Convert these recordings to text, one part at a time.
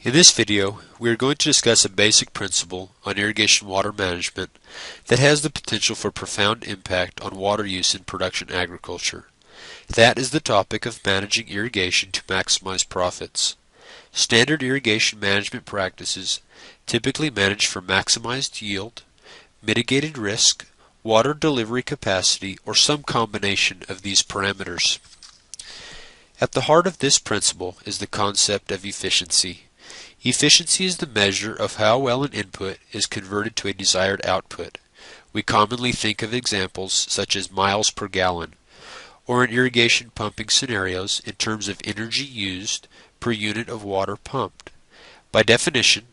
In this video, we are going to discuss a basic principle on irrigation water management that has the potential for profound impact on water use in production agriculture. That is the topic of managing irrigation to maximize profits. Standard irrigation management practices typically manage for maximized yield, mitigated risk, water delivery capacity, or some combination of these parameters. At the heart of this principle is the concept of efficiency. Efficiency is the measure of how well an input is converted to a desired output. We commonly think of examples such as miles per gallon, or in irrigation pumping scenarios in terms of energy used per unit of water pumped. By definition,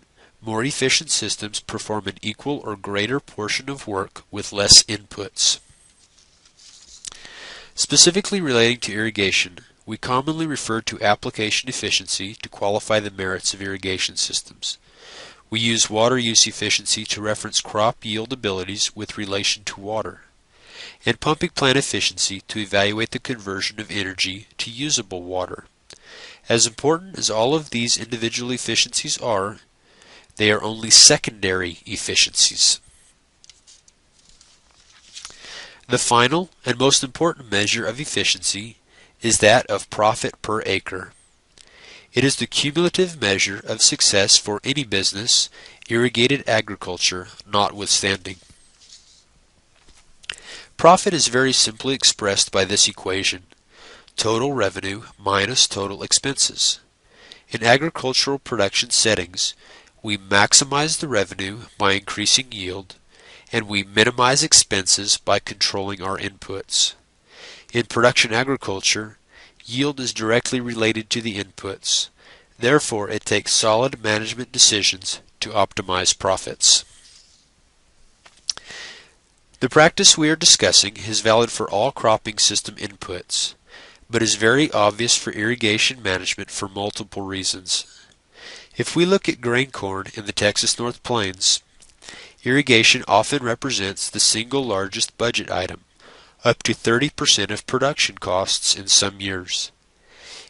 more efficient systems perform an equal or greater portion of work with less inputs. Specifically relating to irrigation, we commonly refer to application efficiency to qualify the merits of irrigation systems. We use water use efficiency to reference crop yield abilities with relation to water, and pumping plant efficiency to evaluate the conversion of energy to usable water. As important as all of these individual efficiencies are, they are only secondary efficiencies. The final and most important measure of efficiency is that of profit per acre. It is the cumulative measure of success for any business, irrigated agriculture notwithstanding. Profit is very simply expressed by this equation: total revenue minus total expenses. In agricultural production settings, we maximize the revenue by increasing yield, and we minimize expenses by controlling our inputs. In production agriculture, yield is directly related to the inputs. Therefore, it takes solid management decisions to optimize profits. The practice we are discussing is valid for all cropping system inputs, but is very obvious for irrigation management for multiple reasons. If we look at grain corn in the Texas North Plains, irrigation often represents the single largest budget item, up to 30% of production costs in some years.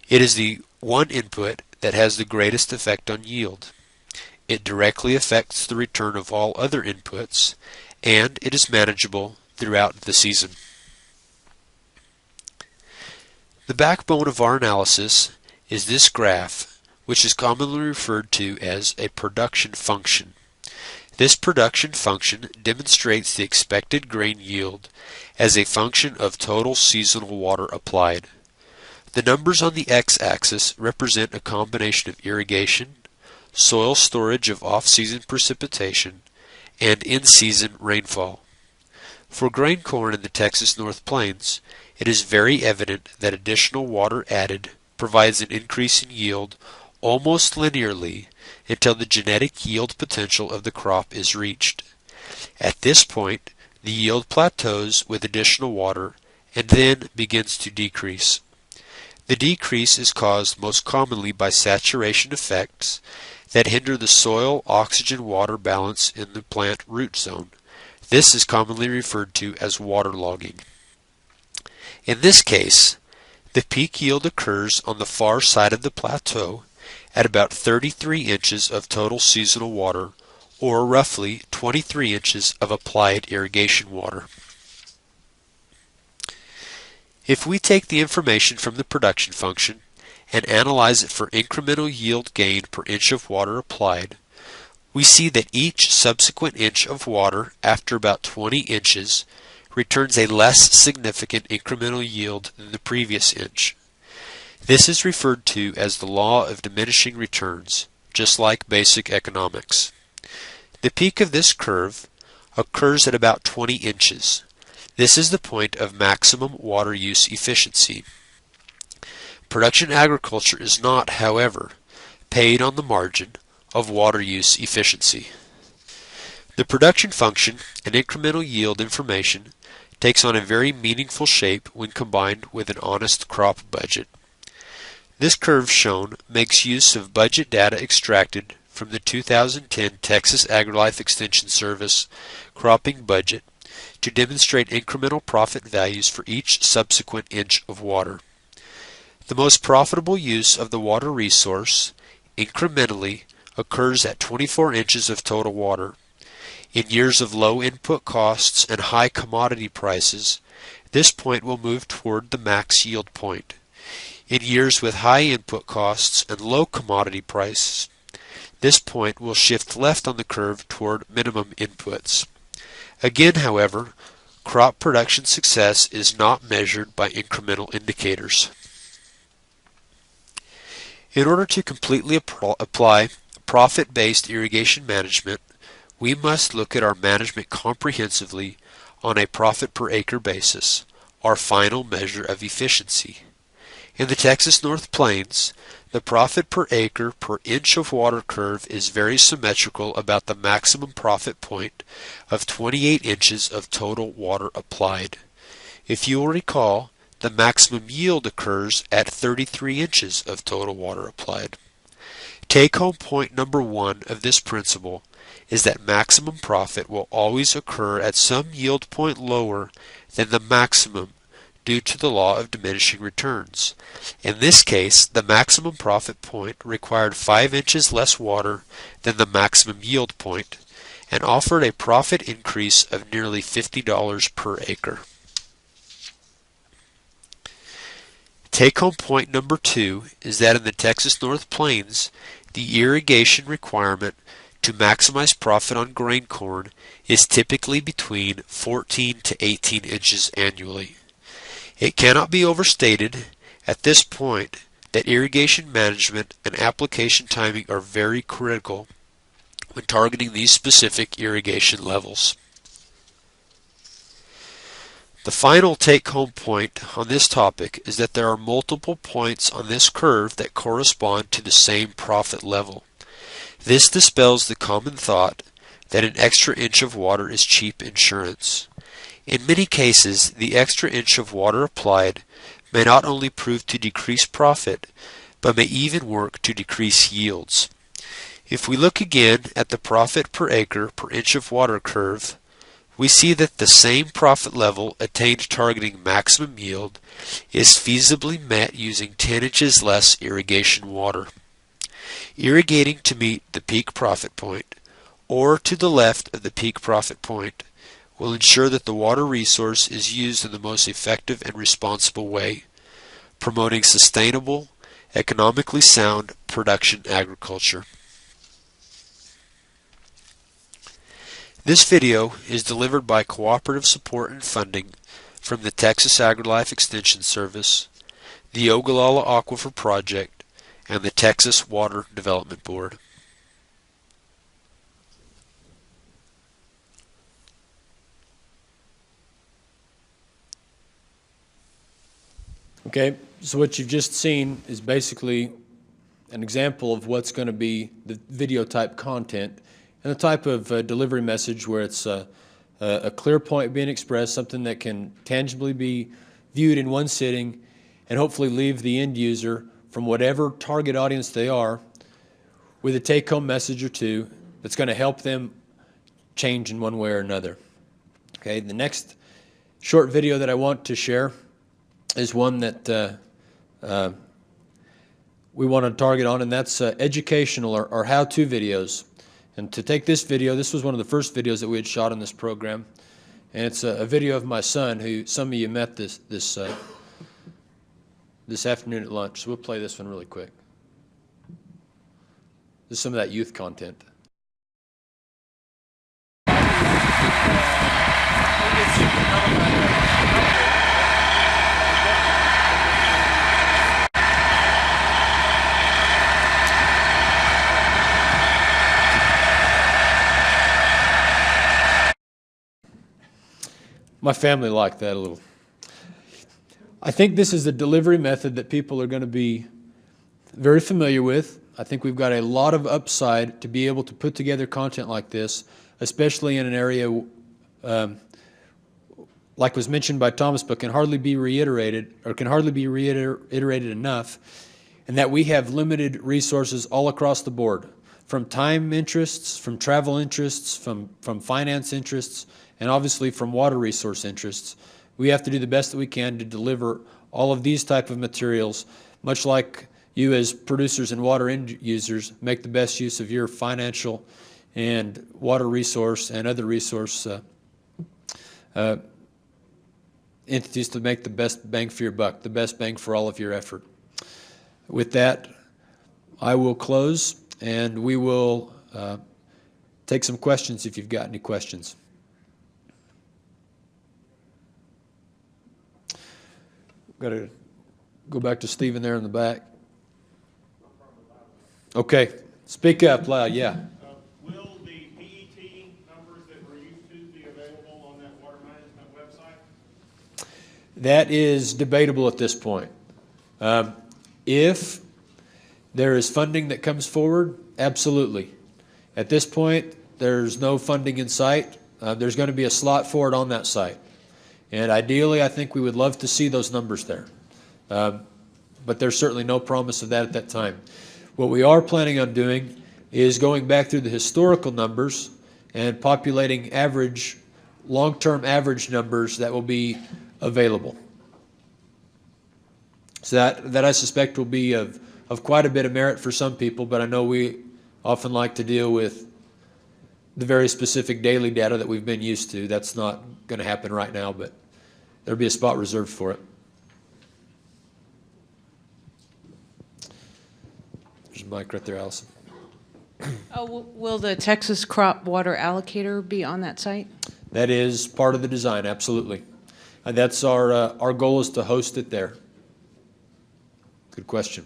It is the one input that has the greatest effect on yield. It directly affects the return of all other inputs, and it is manageable throughout the season. The backbone of our analysis is this graph, which is commonly referred to as a production function. This production function demonstrates the expected grain yield as a function of total seasonal water applied. The numbers on the x-axis represent a combination of irrigation, soil storage of off-season precipitation, and in-season rainfall. For grain corn in the Texas North Plains, it is very evident that additional water added provides an increase in yield almost linearly until the genetic yield potential of the crop is reached. At this point, the yield plateaus with additional water and then begins to decrease. The decrease is caused most commonly by saturation effects that hinder the soil oxygen-water balance in the plant root zone. This is commonly referred to as waterlogging. In this case, the peak yield occurs on the far side of the plateau at about 33 inches of total seasonal water, or roughly 23 inches of applied irrigation water. If we take the information from the production function and analyze it for incremental yield gain per inch of water applied, we see that each subsequent inch of water after about 20 inches returns a less significant incremental yield than the previous inch. This is referred to as the law of diminishing returns, just like basic economics. The peak of this curve occurs at about 20 inches. This is the point of maximum water use efficiency. Production agriculture is not, however, paid on the margin of water use efficiency. The production function and incremental yield information takes on a very meaningful shape when combined with an honest crop budget. This curve shown makes use of budget data extracted from the 2010 Texas AgriLife Extension Service cropping budget to demonstrate incremental profit values for each subsequent inch of water. The most profitable use of the water resource incrementally occurs at 24 inches of total water. In years of low input costs and high commodity prices, this point will move toward the max yield point. In years with high input costs and low commodity prices, this point will shift left on the curve toward minimum inputs. Again, however, crop production success is not measured by incremental indicators. In order to completely apply profit-based irrigation management, we must look at our management comprehensively on a profit per acre basis, our final measure of efficiency. In the Texas North Plains, the profit per acre per inch of water curve is very symmetrical about the maximum profit point of 28 inches of total water applied. If you will recall, the maximum yield occurs at 33 inches of total water applied. Take-home point number 1 of this principle is that maximum profit will always occur at some yield point lower than the maximum due to the law of diminishing returns. In this case, the maximum profit point required 5 inches less water than the maximum yield point and offered a profit increase of nearly $50 per acre. Take-home point number 2 is that in the Texas North Plains, the irrigation requirement to maximize profit on grain corn is typically between 14 to 18 inches annually. It cannot be overstated at this point that irrigation management and application timing are very critical when targeting these specific irrigation levels. The final take-home point on this topic is that there are multiple points on this curve that correspond to the same profit level. This dispels the common thought that an extra inch of water is cheap insurance. In many cases, the extra inch of water applied may not only prove to decrease profit, but may even work to decrease yields. If we look again at the profit per acre per inch of water curve, we see that the same profit level attained targeting maximum yield is feasibly met using 10 inches less irrigation water. Irrigating to meet the peak profit point, or to the left of the peak profit point, will ensure that the water resource is used in the most effective and responsible way, promoting sustainable, economically sound production agriculture. This video is delivered by cooperative support and funding from the Texas AgriLife Extension Service, the Ogallala Aquifer Project, and the Texas Water Development Board. Okay, so what you've just seen is basically an example of what's going to be the video type content and the type of delivery message where it's a clear point being expressed, something that can tangibly be viewed in one sitting and hopefully leave the end user from whatever target audience they are with a take-home message or two that's going to help them change in one way or another. Okay, the next short video that I want to share is one that we want to target on, and that's educational or how-to videos. And to take this video, this was one of the first videos that we had shot on this program, and it's a video of my son, who some of you met this afternoon at lunch. So we'll play this one really quick. This is some of that youth content. My family liked that a little. I think this is a delivery method that people are going to be very familiar with. I think we've got a lot of upside to be able to put together content like this, especially in an area like was mentioned by Thomas, but can hardly be reiterated enough, and that we have limited resources all across the board, from time interests, from travel interests, from finance interests, and obviously from water resource interests. We have to do the best that we can to deliver all of these type of materials, much like you as producers and water end users make the best use of your financial and water resource and other resource entities to make the best bang for your buck, the best bang for all of your effort. With that, I will close, and we will take some questions if you've got any questions. Got to go back to Stephen there in the back. Okay, speak up loud, yeah. Will the PET numbers that we're used to be available on that water management website? That is debatable at this point. If there is funding that comes forward, absolutely. At this point, there's no funding in sight. There's going to be a slot for it on that site. And ideally, I think we would love to see those numbers there. But there's certainly no promise of that at that time. What we are planning on doing is going back through the historical numbers and populating average, long-term average numbers that will be available. So that I suspect will be of quite a bit of merit for some people, but I know we often like to deal with the very specific daily data that we've been used to. That's not going to happen right now, but there'll be a spot reserved for it. There's a mic right there, Allison. Oh, will the Texas Crop Water Allocator be on that site? That is part of the design, absolutely. That's our goal is to host it there. Good question.